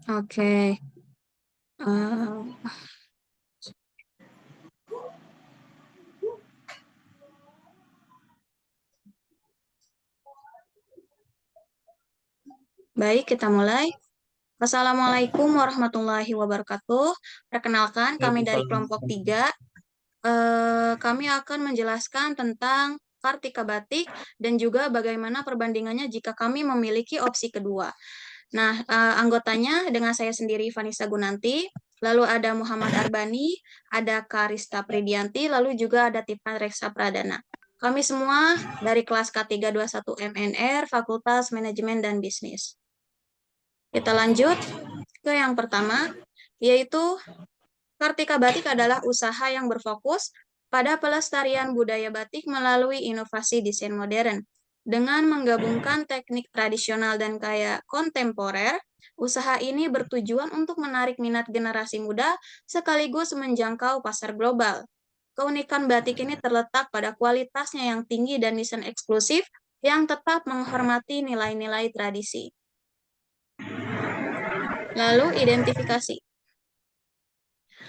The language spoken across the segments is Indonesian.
Oke. Eh, Baik, kita mulai. Assalamualaikum warahmatullahi wabarakatuh. Perkenalkan, kami dari Waalaikumsalam. kelompok 3. Kami akan menjelaskan tentang Kartika Batik dan juga bagaimana perbandingannya jika kami memiliki opsi kedua. Nah, anggotanya dengan saya sendiri Vanessa Gunanti, lalu ada Muhammad Arbani, ada Karista Pridianti, lalu juga ada Tipan Reksa Pradana. Kami semua dari kelas K321 MNR, Fakultas Manajemen dan Bisnis. Kita lanjut ke yang pertama, yaitu Kartika Batik adalah usaha yang berfokus pada pelestarian budaya batik melalui inovasi desain modern. Dengan menggabungkan teknik tradisional dan gaya kontemporer, usaha ini bertujuan untuk menarik minat generasi muda sekaligus menjangkau pasar global. Keunikan batik ini terletak pada kualitasnya yang tinggi dan desain eksklusif yang tetap menghormati nilai-nilai tradisi. Lalu identifikasi.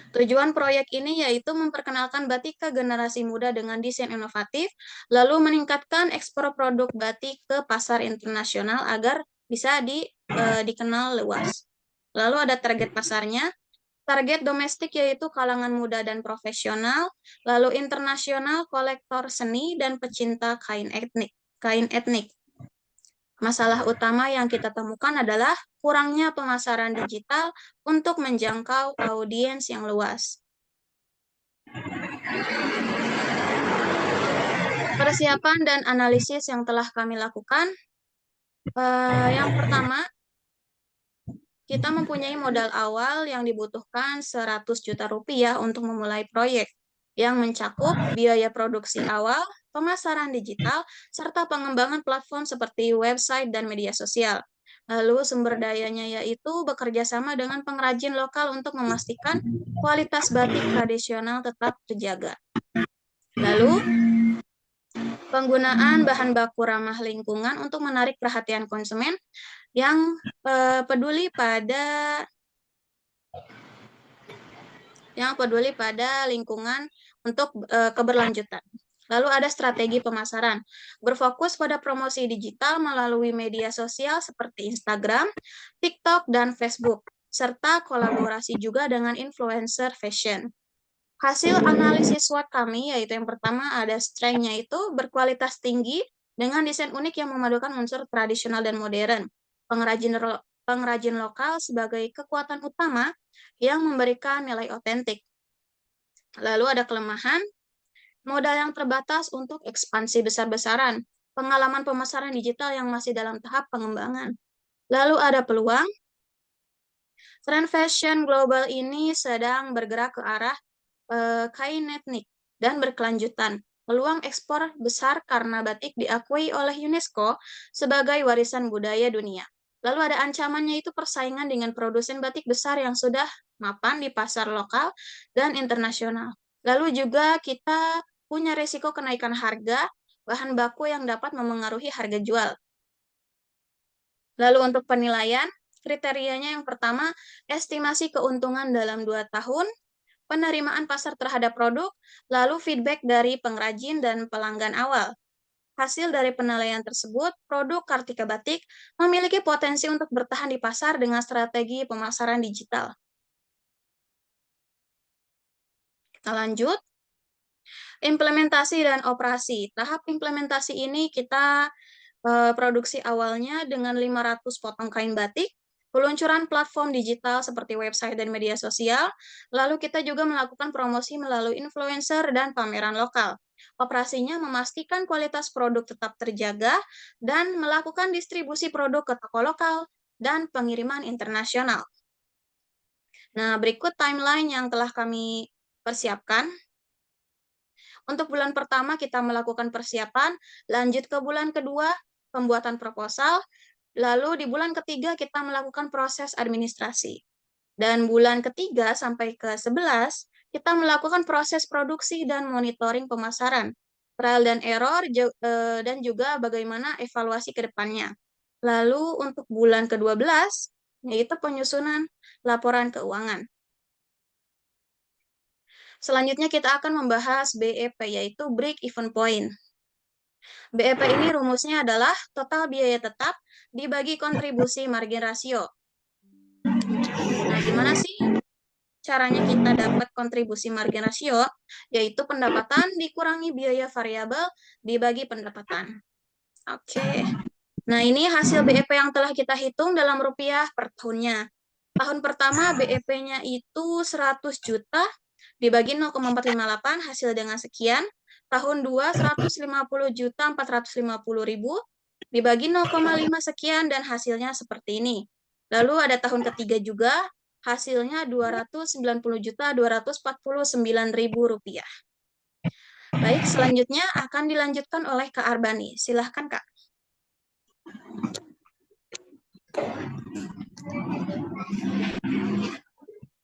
Tujuan proyek ini yaitu memperkenalkan batik ke generasi muda dengan desain inovatif, lalu meningkatkan ekspor produk batik ke pasar internasional agar bisa dikenal luas. Lalu ada target pasarnya, target domestik yaitu kalangan muda dan profesional, lalu internasional kolektor seni dan pecinta kain etnik. Masalah utama yang kita temukan adalah kurangnya pemasaran digital untuk menjangkau audiens yang luas. Persiapan dan analisis yang telah kami lakukan, yang pertama, kita mempunyai modal awal yang dibutuhkan 100 juta rupiah untuk memulai proyek, yang mencakup biaya produksi awal, pemasaran digital, serta pengembangan platform seperti website dan media sosial. Lalu sumber dayanya yaitu bekerja sama dengan pengrajin lokal untuk memastikan kualitas batik tradisional tetap terjaga. Lalu, penggunaan bahan baku ramah lingkungan untuk menarik perhatian konsumen yang peduli pada lingkungan untuk keberlanjutan. Lalu ada strategi pemasaran, berfokus pada promosi digital melalui media sosial seperti Instagram, TikTok, dan Facebook, serta kolaborasi juga dengan influencer fashion. Hasil analisis SWOT kami, yaitu yang pertama ada strength-nya itu berkualitas tinggi dengan desain unik yang memadukan unsur tradisional dan modern. Pengrajin lokal sebagai kekuatan utama yang memberikan nilai otentik. Lalu ada kelemahan, modal yang terbatas untuk ekspansi besar-besaran, pengalaman pemasaran digital yang masih dalam tahap pengembangan. Lalu ada peluang, tren fashion global ini sedang bergerak ke arah kain etnik dan berkelanjutan. Peluang ekspor besar karena batik diakui oleh UNESCO sebagai warisan budaya dunia. Lalu ada ancamannya itu persaingan dengan produsen batik besar yang sudah mapan di pasar lokal dan internasional. Lalu juga kita punya risiko kenaikan harga bahan baku yang dapat memengaruhi harga jual. Lalu untuk penilaian, kriterianya yang pertama, estimasi keuntungan dalam 2 tahun, penerimaan pasar terhadap produk, lalu feedback dari pengrajin dan pelanggan awal. Hasil dari penilaian tersebut, produk Kartika Batik memiliki potensi untuk bertahan di pasar dengan strategi pemasaran digital. Kita lanjut. Implementasi dan operasi. Tahap implementasi ini kita produksi awalnya dengan 500 potong kain batik, peluncuran platform digital seperti website dan media sosial, lalu kita juga melakukan promosi melalui influencer dan pameran lokal. Operasinya memastikan kualitas produk tetap terjaga dan melakukan distribusi produk ke toko lokal dan pengiriman internasional. Nah, berikut timeline yang telah kami persiapkan. Untuk bulan pertama kita melakukan persiapan, lanjut ke bulan kedua pembuatan proposal, lalu di bulan ketiga kita melakukan proses administrasi. Dan bulan ketiga sampai ke 11 kita melakukan proses produksi dan monitoring pemasaran, trial dan error, dan juga bagaimana evaluasi ke depannya. Lalu untuk bulan ke-12 yaitu penyusunan laporan keuangan. Selanjutnya kita akan membahas BEP, yaitu Break Even Point. BEP ini rumusnya adalah total biaya tetap dibagi kontribusi margin rasio. Nah, gimana sih caranya kita dapat kontribusi margin rasio? Yaitu pendapatan dikurangi biaya variabel dibagi pendapatan. Oke. Nah, ini hasil BEP yang telah kita hitung dalam rupiah per tahunnya. Tahun pertama BEP-nya itu 100 juta dibagi 0,458 hasil dengan sekian. Tahun 2 150 juta 450 ribu dibagi 0,5 sekian dan hasilnya seperti ini. Lalu ada tahun ketiga juga, hasilnya 290 juta 249 ribu rupiah. Baik, selanjutnya akan dilanjutkan oleh Kak Arbani. Silahkan, Kak.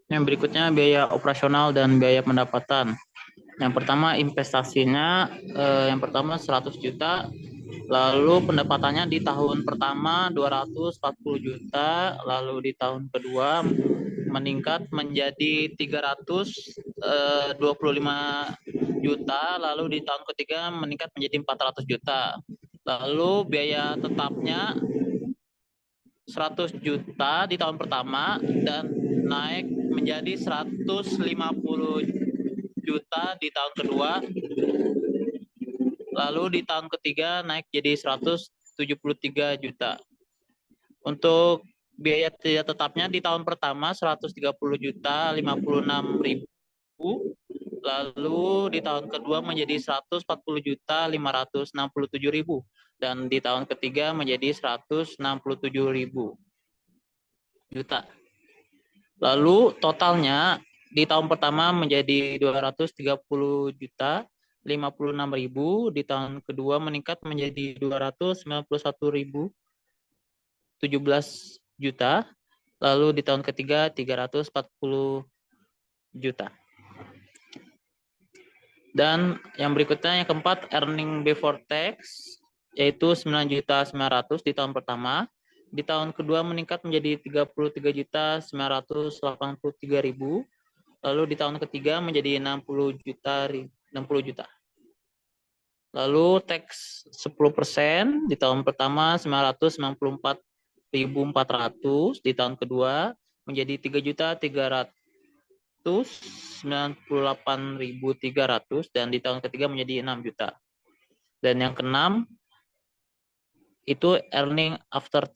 Yang berikutnya biaya operasional dan biaya pendapatan. Yang pertama investasinya, yang pertama 100 juta, lalu pendapatannya di tahun pertama 240 juta, lalu di tahun kedua meningkat menjadi 325 juta, lalu di tahun ketiga meningkat menjadi 400 juta. Lalu biaya tetapnya 100 juta di tahun pertama dan naik menjadi 150 juta di tahun kedua. Lalu di tahun ketiga naik jadi 173 juta. Untuk biaya tidak tetapnya di tahun pertama 130 juta 56 ribu. Lalu di tahun kedua menjadi 140 juta 567 ribu. Dan di tahun ketiga menjadi 167 ribu juta. Lalu totalnya di tahun pertama menjadi 230 juta 56 ribu, di tahun kedua meningkat menjadi 291 ribu 17 juta, lalu di tahun ketiga 340 juta. Dan yang berikutnya yang keempat earning before tax yaitu 9 juta 900 di tahun pertama. Di tahun kedua meningkat menjadi 33 juta 983 ribu. Lalu di tahun ketiga menjadi 60 juta. Lalu tax 10% di tahun pertama 994.400, di tahun kedua menjadi 3.398.300 dan di tahun ketiga menjadi 6 juta. Dan yang keenam itu earning after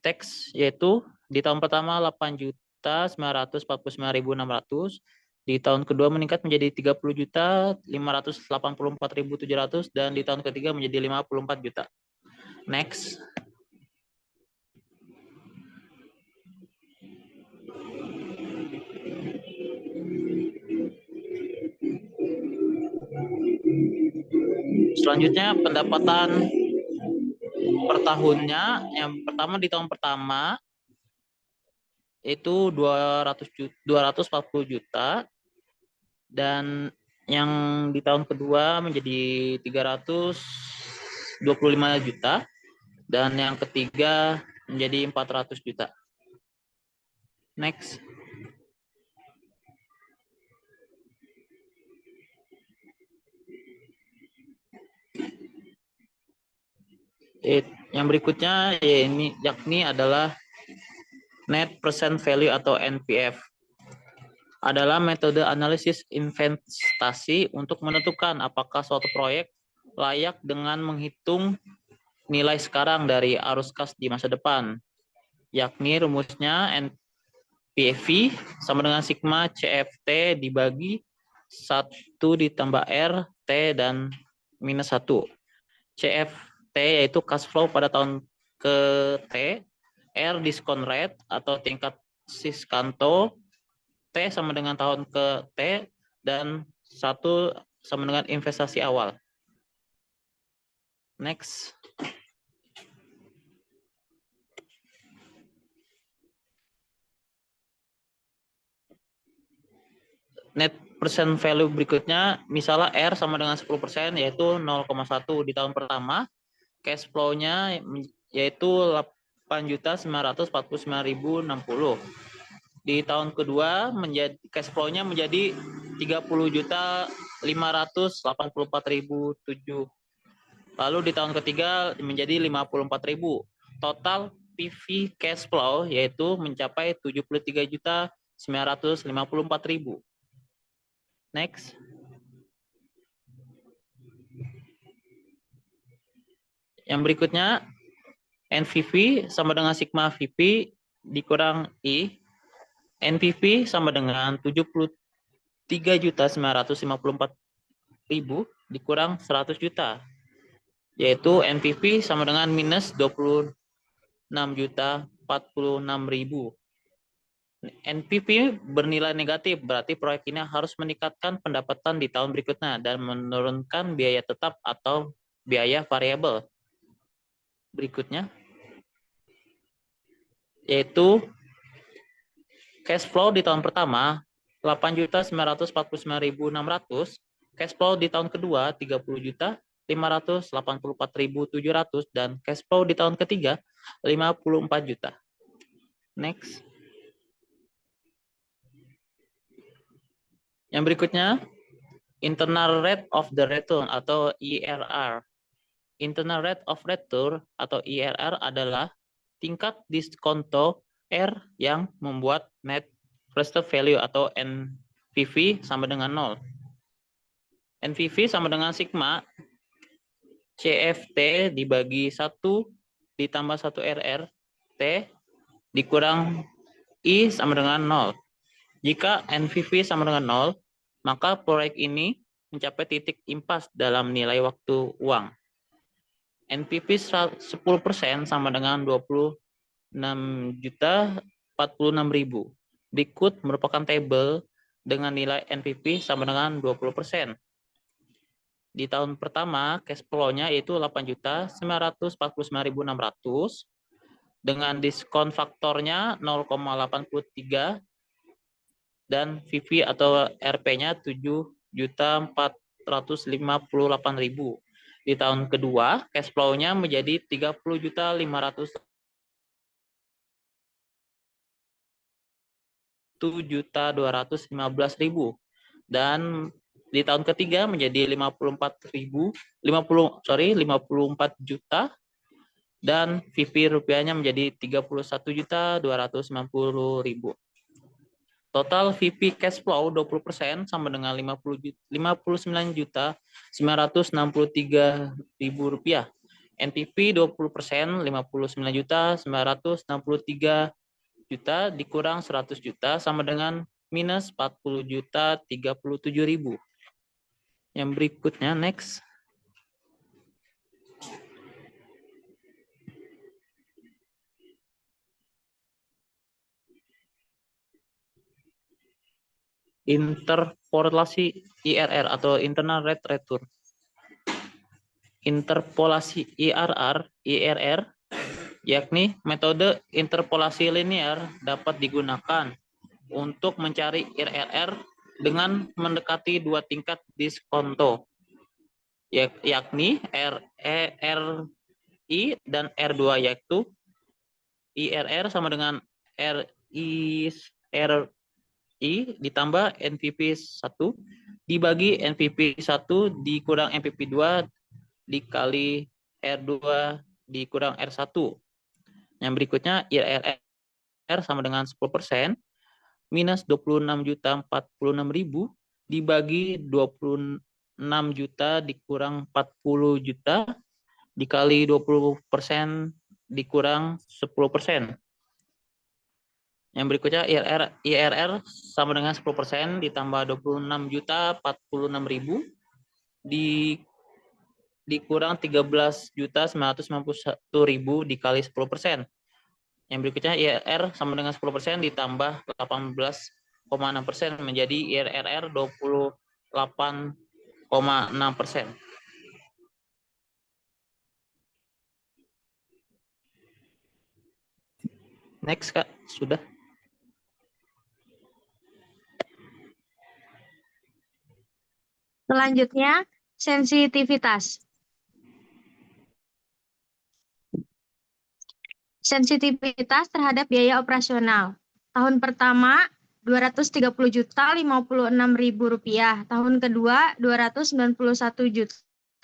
tax yaitu di tahun pertama 8.949.600, di tahun kedua meningkat menjadi 30.584.700 dan di tahun ketiga menjadi 54 juta. Next. Selanjutnya pendapatan per tahunnya. Yang pertama di tahun pertama itu 240 juta dan yang di tahun kedua menjadi 325 juta dan yang ketiga menjadi 400 juta. Next. Yang berikutnya yakni adalah net present value atau NPV. Adalah metode analisis investasi untuk menentukan apakah suatu proyek layak dengan menghitung nilai sekarang dari arus kas di masa depan. Yakni rumusnya NPV sama dengan sigma CFT dibagi 1 ditambah R, T, dan minus 1. CFT yaitu cash flow pada tahun ke T, R discount rate atau tingkat Siskanto, T sama dengan tahun ke T, dan 1 sama dengan investasi awal. Next. Net present value berikutnya, misalnya R sama dengan 10%, yaitu 0,1 di tahun pertama. Cash flow-nya yaitu 8.949.060. Di tahun kedua menjadi cash flow-nya menjadi 30.584.007. Lalu di tahun ketiga menjadi 54.000. Total PV cash flow yaitu mencapai 73.954.000. Next. Yang berikutnya NPV sama dengan sigma VP dikurang I. NPV sama dengan 73.954.000 dikurang 100 juta. Yaitu NPV sama dengan minus 26.046.000. NPV bernilai negatif, berarti proyek ini harus meningkatkan pendapatan di tahun berikutnya dan menurunkan biaya tetap atau biaya variabel. Berikutnya, yaitu cash flow di tahun pertama 8.949.600, cash flow di tahun kedua 30.584.700 dan cash flow di tahun ketiga 54 juta. Next. Yang berikutnya, internal rate of the return atau IRR. Internal rate of return atau IRR adalah tingkat diskonto R yang membuat net present value atau NPV sama dengan 0. NPV sama dengan sigma CFT dibagi 1 ditambah 1 RR T dikurang I sama dengan 0. Jika NPV sama dengan 0, maka proyek ini mencapai titik impas dalam nilai waktu uang. NPV 10% sama dengan 26.046.000. Berikut merupakan tabel dengan nilai NPV sama dengan 20%. Di tahun pertama, cash flow-nya yaitu 8.949.600 dengan diskon faktornya 0,83 dan VV atau RP-nya 7.458.000. Di tahun kedua, cash flow-nya menjadi 30.507.215.000 dan di tahun ketiga menjadi 54 juta dan VV rupiahnya menjadi 31.290.000. Total VP cash flow 20% sama dengan 59.963.000 rupiah. NPV 20% 59.963 juta dikurang 100 juta sama dengan minus 40.037.000. Yang berikutnya next. Interpolasi IRR atau internal rate return. Interpolasi IRR, yakni metode interpolasi linear dapat digunakan untuk mencari IRR dengan mendekati dua tingkat diskonto, yakni RI dan R2, yaitu IRR sama dengan RI ditambah NPV 1 dibagi NPV 1 dikurang NPV 2 dikali R2 dikurang R1. Yang berikutnya IRR sama dengan 10% minus 26.046.000 dibagi 26 juta dikurang 40 juta dikali 20% dikurang 10%. Yang berikutnya IRR sama dengan 10% ditambah 26.046.000 dikurang 13.991.000 dikali 10%. Yang berikutnya IRR sama dengan 10% ditambah 18,6% menjadi IRR 28,6%. Next, Kak. Sudah. Selanjutnya, sensitivitas. Sensitivitas terhadap biaya operasional. Tahun pertama 230.056.000 rupiah. Tahun kedua 291.017.000.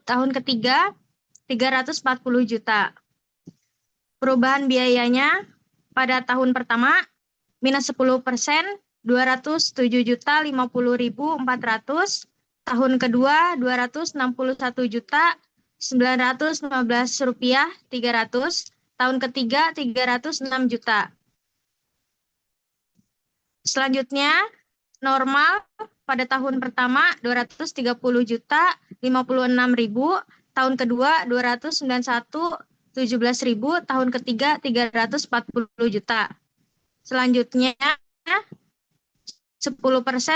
Tahun ketiga 340 juta. Perubahan biayanya pada tahun pertama minus 10%, 207.050.400. Tahun kedua 261.915 rupiah 300. Tahun ketiga 306 juta. Selanjutnya normal pada tahun pertama 230 juta 56.000, tahun kedua 291.017.000, tahun ketiga 340 juta. Selanjutnya 10%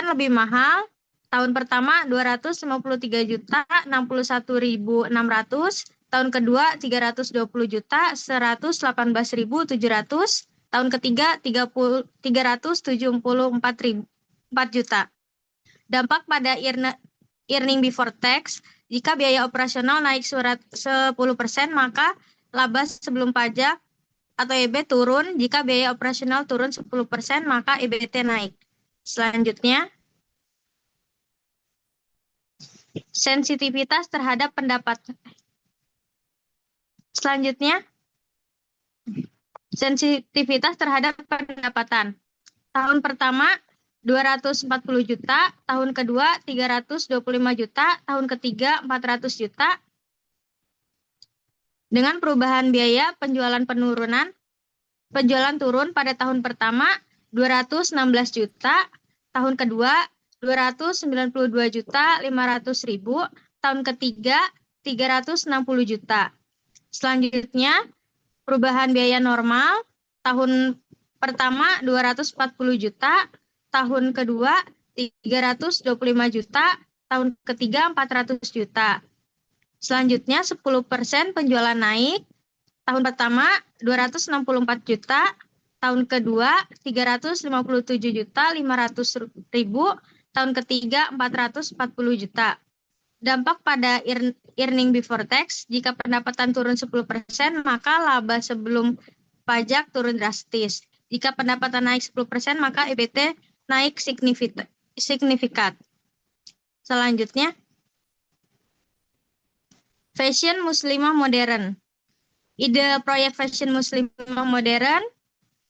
lebih mahal. Tahun pertama 253 juta 61.600, tahun kedua 320 juta 118.700, tahun ketiga 374 juta. Dampak pada earning before tax, jika biaya operasional naik 10%, maka laba sebelum pajak atau EB turun. Jika biaya operasional turun 10%, maka EBT naik. Selanjutnya, sensitivitas terhadap pendapatan. Selanjutnya, sensitivitas terhadap pendapatan. Tahun pertama 240 juta, tahun kedua 325 juta, tahun ketiga 400 juta. Dengan perubahan biaya penjualan turun pada tahun pertama 216 juta, tahun kedua 292 juta 500.000, tahun ketiga 360 juta. Selanjutnya, perubahan biaya normal, tahun pertama 240 juta, tahun kedua 325 juta, tahun ketiga 400 juta. Selanjutnya 10% penjualan naik, tahun pertama 264 juta, tahun kedua 357 juta 500.000, tahun ketiga 440 juta. Dampak pada earning before tax, jika pendapatan turun 10%, maka laba sebelum pajak turun drastis. Jika pendapatan naik 10%, maka EBT naik signifikan. Selanjutnya, fashion muslimah modern. Ide proyek fashion muslimah modern.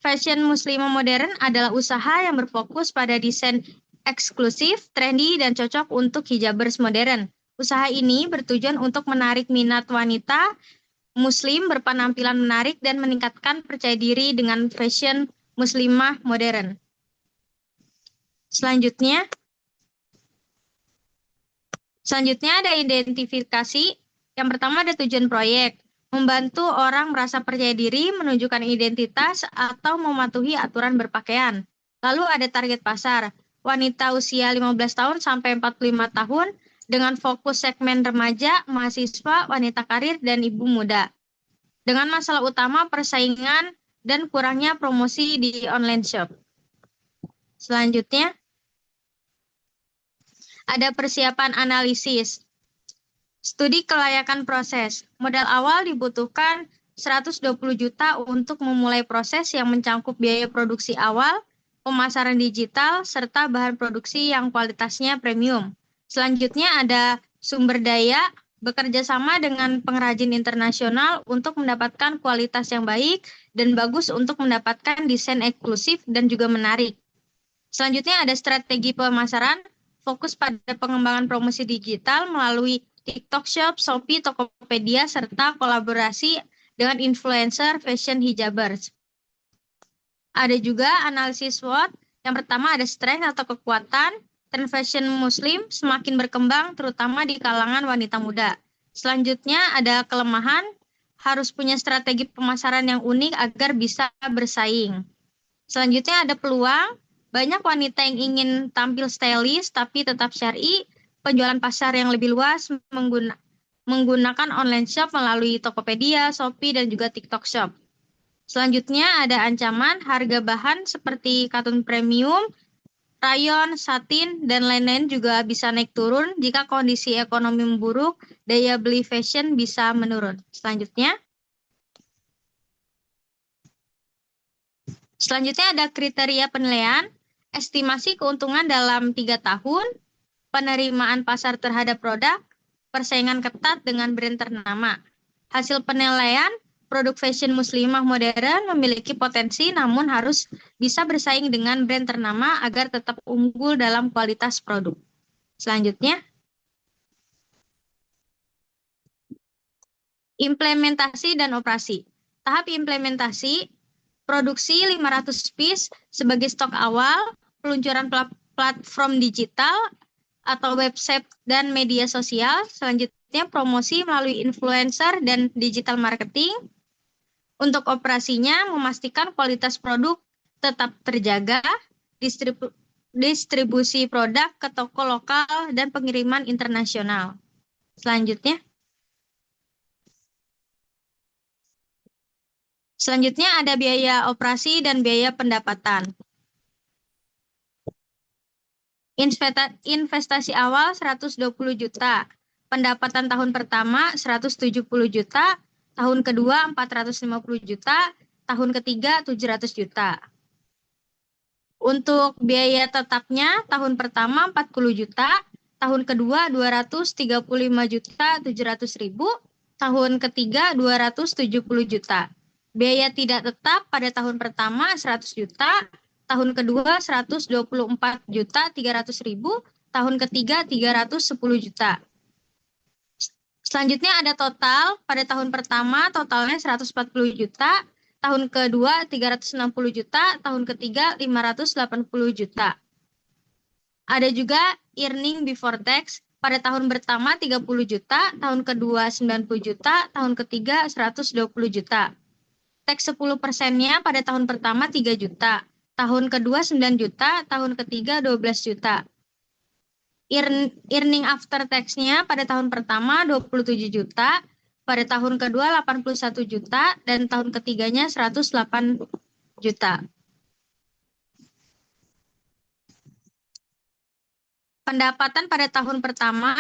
Fashion muslimah modern adalah usaha yang berfokus pada desain eksklusif, trendy, dan cocok untuk hijabers modern. Usaha ini bertujuan untuk menarik minat wanita muslim berpenampilan menarik dan meningkatkan percaya diri dengan fashion muslimah modern. Selanjutnya ada identifikasi. Yang pertama ada tujuan proyek. Membantu orang merasa percaya diri, menunjukkan identitas, atau mematuhi aturan berpakaian. Lalu ada target pasar. Wanita usia 15 tahun sampai 45 tahun dengan fokus segmen remaja, mahasiswa, wanita karir, dan ibu muda. Dengan masalah utama persaingan dan kurangnya promosi di online shop. Selanjutnya, ada persiapan analisis. Studi kelayakan proses. Modal awal dibutuhkan 120 juta untuk memulai proses yang mencangkup biaya produksi awal, pemasaran digital, serta bahan produksi yang kualitasnya premium. Selanjutnya ada sumber daya, bekerja sama dengan pengrajin internasional untuk mendapatkan kualitas yang baik dan bagus untuk mendapatkan desain eksklusif dan juga menarik. Selanjutnya ada strategi pemasaran, fokus pada pengembangan promosi digital melalui TikTok Shop, Shopee, Tokopedia, serta kolaborasi dengan influencer fashion hijabers. Ada juga analisis SWOT. Yang pertama ada strength atau kekuatan. Tren fashion muslim semakin berkembang terutama di kalangan wanita muda. Selanjutnya ada kelemahan, harus punya strategi pemasaran yang unik agar bisa bersaing. Selanjutnya ada peluang, banyak wanita yang ingin tampil stylish tapi tetap syar'i. Penjualan pasar yang lebih luas menggunakan online shop melalui Tokopedia, Shopee, dan juga TikTok Shop. Selanjutnya ada ancaman harga bahan seperti katun premium, rayon, satin, dan lain-lain juga bisa naik turun jika kondisi ekonomi memburuk, daya beli fashion bisa menurun. Selanjutnya ada kriteria penilaian, estimasi keuntungan dalam 3 tahun, penerimaan pasar terhadap produk, persaingan ketat dengan brand ternama. Hasil penilaian, produk fashion muslimah modern memiliki potensi namun harus bisa bersaing dengan brand ternama agar tetap unggul dalam kualitas produk. Selanjutnya, implementasi dan operasi. Tahap implementasi, produksi 500 piece sebagai stok awal, peluncuran platform digital atau website dan media sosial. Selanjutnya, promosi melalui influencer dan digital marketing. Untuk operasinya, memastikan kualitas produk tetap terjaga, distribusi produk ke toko lokal, dan pengiriman internasional. Selanjutnya ada biaya operasi dan biaya pendapatan. Investasi awal 120 juta, pendapatan tahun pertama 170 juta, tahun kedua 450 juta, tahun ketiga 700 juta. Untuk biaya tetapnya tahun pertama 40 juta, tahun kedua 235 juta 700 ribu, tahun ketiga 270 juta. Biaya tidak tetap pada tahun pertama 100 juta, tahun kedua 124 juta 300 ribu, tahun ketiga 310 juta. Selanjutnya ada total, pada tahun pertama totalnya 140 juta, tahun kedua 360 juta, tahun ketiga 580 juta. Ada juga earning before tax, pada tahun pertama 30 juta, tahun kedua 90 juta, tahun ketiga 120 juta. Tax 10%-nya pada tahun pertama 3 juta, tahun kedua 9 juta, tahun ketiga 12 juta. Earning after tax-nya pada tahun pertama 27 juta, pada tahun kedua 81 juta, dan tahun ketiganya 108 juta. Pendapatan pada tahun pertama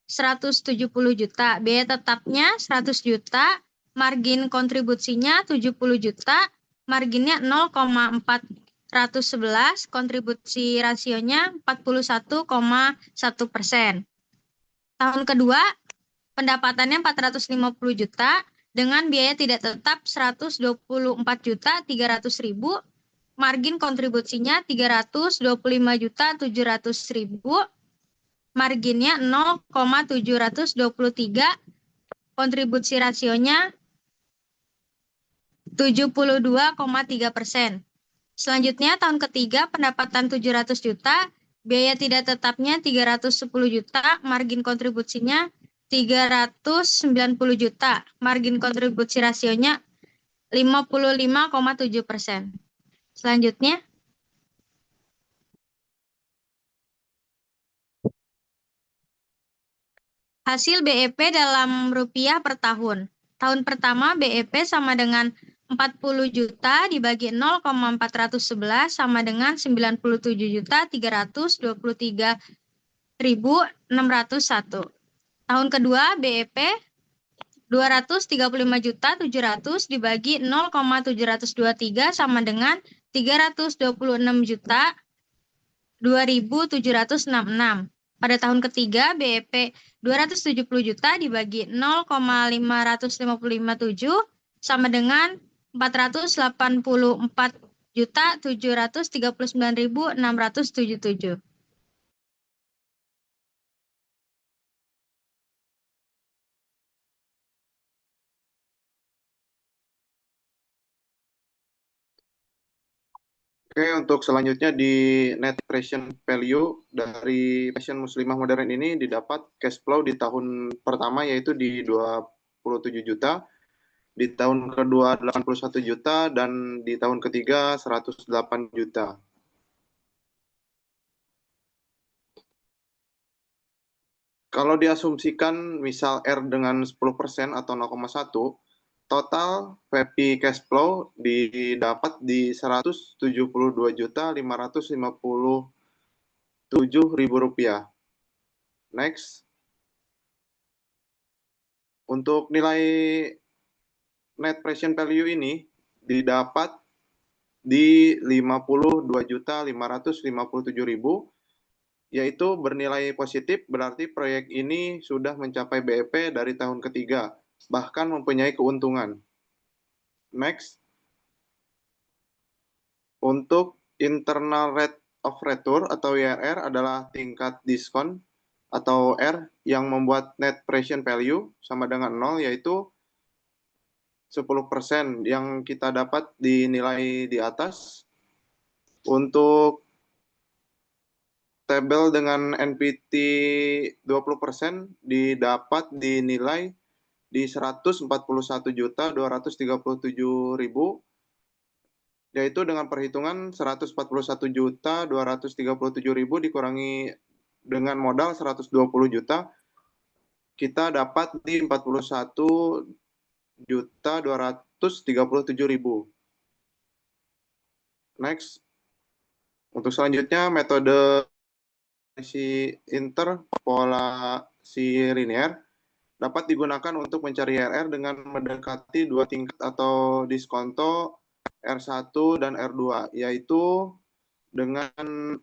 170 juta, biaya tetapnya 100 juta, margin kontribusinya 70 juta, marginnya 0,411, kontribusi rasionya 41,1%. Tahun kedua, pendapatannya 450 juta, dengan biaya tidak tetap 124 juta 300 ribu, margin kontribusinya 325 juta 700 ribu, marginnya 0,723, kontribusi rasionya 72,3%. Selanjutnya tahun ketiga pendapatan 700 juta, biaya tidak tetapnya 310 juta, margin kontribusinya 390 juta, margin kontribusi rasionya 55,7%. Selanjutnya, hasil BEP dalam rupiah per tahun. Tahun pertama BEP sama dengan 40 juta dibagi 0,411 sama dengan 97 juta 323.601. Tahun kedua BEP 235 juta 700 dibagi 0,723 sama dengan 326 juta 2.766. Pada tahun ketiga, BEP 270 juta dibagi 0,557 sama dengan 484 juta 739.677. Oke, untuk selanjutnya di net present value dari fashion muslimah modern ini didapat cash flow di tahun pertama yaitu di 27 juta, di tahun kedua 81 juta, dan di tahun ketiga 108 juta. Kalau diasumsikan misal R dengan 10% atau 0,1, total VP cash flow didapat di 172 juta 550 Rp7.000. Next. Untuk nilai net present value ini didapat di 52.557.000, yaitu bernilai positif, berarti proyek ini sudah mencapai BEP dari tahun ketiga, bahkan mempunyai keuntungan. Next. Untuk internal rate of return atau IRR adalah tingkat diskon atau R yang membuat net present value sama dengan 0, yaitu 10% yang kita dapat dinilai di atas. Untuk tabel dengan NPT 20% didapat dinilai di 141.237.000, yaitu dengan perhitungan 141.237.000 dikurangi dengan modal 120 juta, kita dapat di 41.237.000. Next. Untuk selanjutnya metode interpolasi linear dapat digunakan untuk mencari IRR dengan mendekati dua tingkat atau diskonto R1 dan R2, yaitu dengan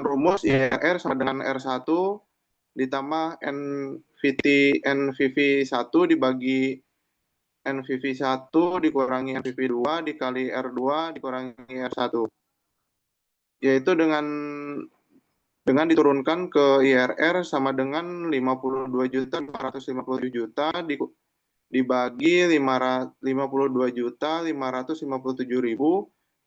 rumus IRR sama dengan R1 ditambah NVV1 dibagi NVV1 dikurangi NVV2 dikali R2 dikurangi R1. Yaitu dengan diturunkan ke IRR sama dengan 52.557 juta dibagi 52.557.000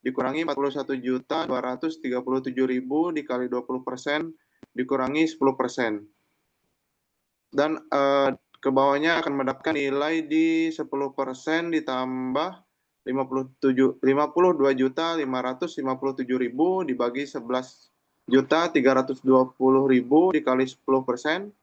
dikurangi 41.237.000 dikali 20% dikurangi 10%. Dan ke bawahnya akan mendapatkan nilai di 10% ditambah 52.557.000 dibagi 11.320.000 dikali 10%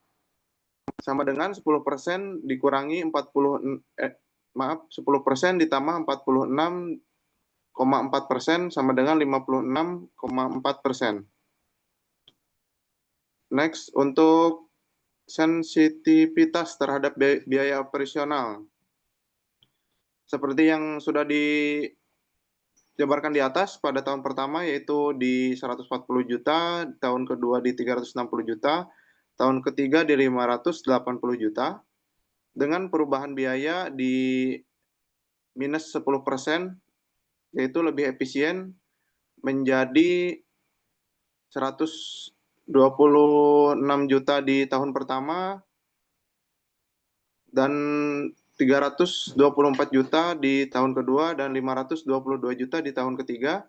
sama dengan 10% dikurangi 10% ditambah 46,4% sama dengan 56,4%. Next, untuk sensitivitas terhadap biaya operasional. Seperti yang sudah dijabarkan di atas, pada tahun pertama yaitu di 140 juta, tahun kedua di 360 juta, tahun ketiga di 580 juta. Dengan perubahan biaya di minus 10%, yaitu lebih efisien menjadi 126 juta di tahun pertama dan 324 juta di tahun kedua dan 522 juta di tahun ketiga.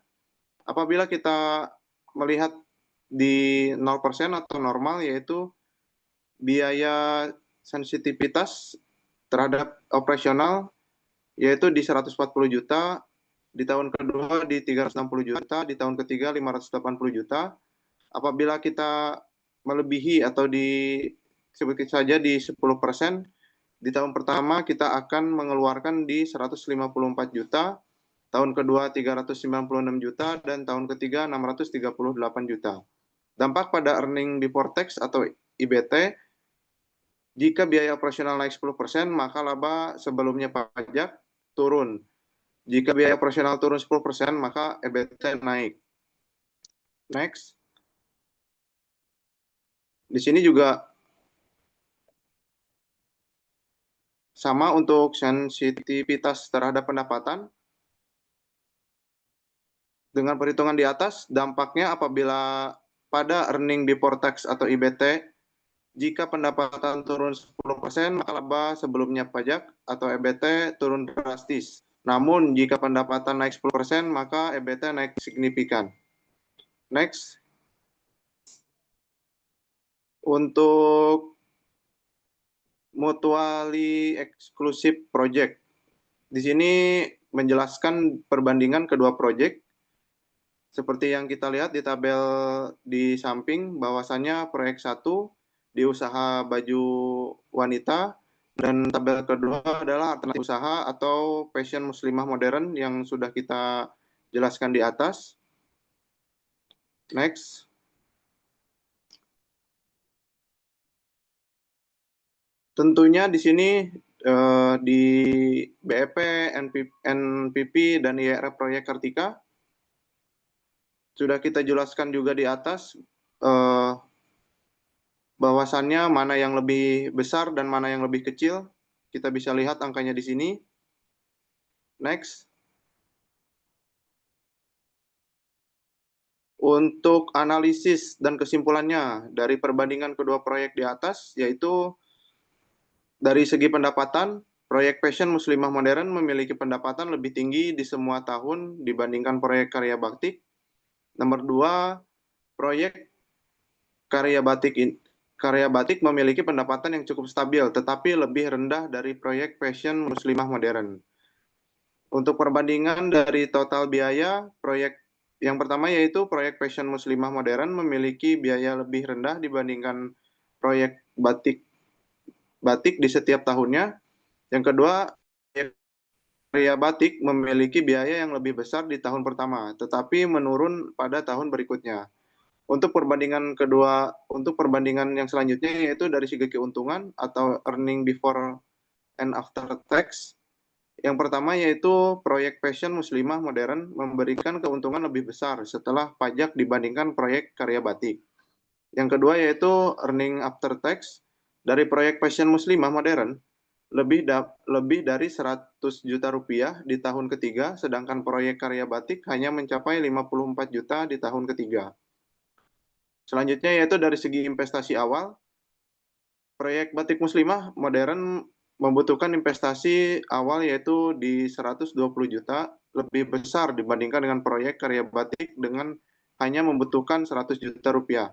Apabila kita melihat di 0% atau normal, yaitu biaya sensitivitas terhadap operasional yaitu di 140 juta, di tahun kedua di 360 juta, di tahun ketiga 580 juta. Apabila kita melebihi atau sebut saja di 10%, di tahun pertama kita akan mengeluarkan di 154 juta, tahun kedua 396 juta, dan tahun ketiga 638 juta. Dampak pada earning before tax atau IBT, jika biaya operasional naik 10%, maka laba sebelumnya pajak turun. Jika biaya operasional turun 10%, maka EBT naik. Next. Di sini juga sama untuk sensitivitas terhadap pendapatan. Dengan perhitungan di atas, dampaknya apabila pada earning before tax atau IBT, jika pendapatan turun 10%, maka laba sebelumnya pajak atau EBT turun drastis. Namun, jika pendapatan naik 10%, maka EBT naik signifikan. Next. Untuk mutually exclusive project. Di sini menjelaskan perbandingan kedua project. Seperti yang kita lihat di tabel di samping, bahwasannya proyek 1 di usaha baju wanita, dan tabel kedua adalah alternatif usaha atau fashion muslimah modern yang sudah kita jelaskan di atas. Next. Tentunya di sini di BEP, NPP, dan IRF proyek Kartika sudah kita jelaskan juga di atas bahwasannya mana yang lebih besar dan mana yang lebih kecil. Kita bisa lihat angkanya di sini. Next. Untuk analisis dan kesimpulannya dari perbandingan kedua proyek di atas, yaitu dari segi pendapatan, proyek Passion Muslimah Modern memiliki pendapatan lebih tinggi di semua tahun dibandingkan proyek Karya Batik. Nomor 2, proyek Karya Batik memiliki pendapatan yang cukup stabil, tetapi lebih rendah dari proyek Passion Muslimah Modern. Untuk perbandingan dari total biaya, proyek yang pertama yaitu proyek Passion Muslimah Modern memiliki biaya lebih rendah dibandingkan proyek batik di setiap tahunnya. Yang kedua, Karya Batik memiliki biaya yang lebih besar di tahun pertama, tetapi menurun pada tahun berikutnya. Untuk perbandingan yang selanjutnya yaitu dari segi keuntungan atau earning before and after tax. Yang pertama yaitu proyek Passion Muslimah Modern memberikan keuntungan lebih besar setelah pajak dibandingkan proyek Karya Batik. Yang kedua yaitu earning after tax dari proyek Passion Muslimah Modern lebih dari 100 juta rupiah di tahun ketiga, sedangkan proyek Karya Batik hanya mencapai 54 juta di tahun ketiga. Selanjutnya yaitu dari segi investasi awal, proyek Batik Muslimah Modern membutuhkan investasi awal yaitu di 120 juta, lebih besar dibandingkan dengan proyek Karya Batik dengan hanya membutuhkan 100 juta rupiah.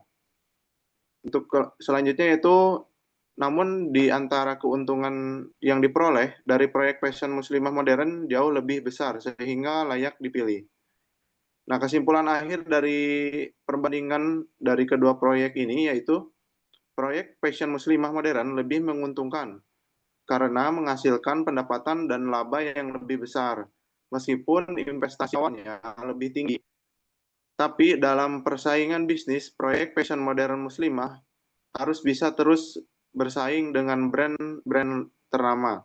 Untuk selanjutnya yaitu, namun di antara keuntungan yang diperoleh dari proyek Passion Muslimah Modern jauh lebih besar sehingga layak dipilih. Nah, kesimpulan akhir dari perbandingan dari kedua proyek ini yaitu proyek Passion Muslimah Modern lebih menguntungkan karena menghasilkan pendapatan dan laba yang lebih besar, meskipun investasi awalnya lebih tinggi. Tapi dalam persaingan bisnis, proyek Passion Modern Muslimah harus bisa terus bersaing dengan brand-brand ternama.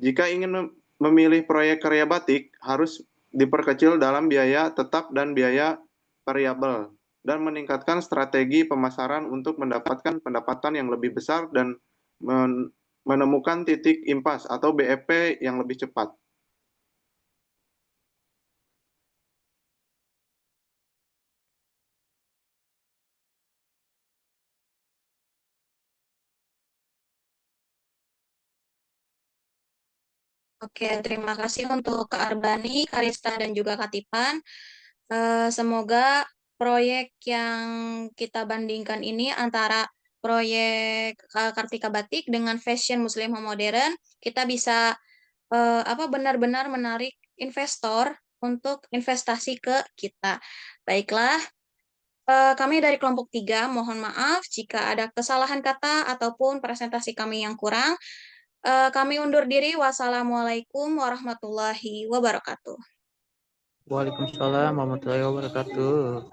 Jika ingin memilih proyek Karya Batik, harus diperkecil dalam biaya tetap dan biaya variabel, dan meningkatkan strategi pemasaran untuk mendapatkan pendapatan yang lebih besar dan menemukan titik impas atau BEP yang lebih cepat. Oke, terima kasih untuk Kak Arbani, Karista, dan juga Kak Tipan. Semoga proyek yang kita bandingkan ini antara proyek Kartika Batik dengan Fashion Muslimah Modern, kita bisa benar-benar menarik investor untuk investasi ke kita. Baiklah, kami dari kelompok 3 mohon maaf jika ada kesalahan kata ataupun presentasi kami yang kurang. Kami undur diri. Wassalamualaikum warahmatullahi wabarakatuh. Waalaikumsalam warahmatullahi wabarakatuh.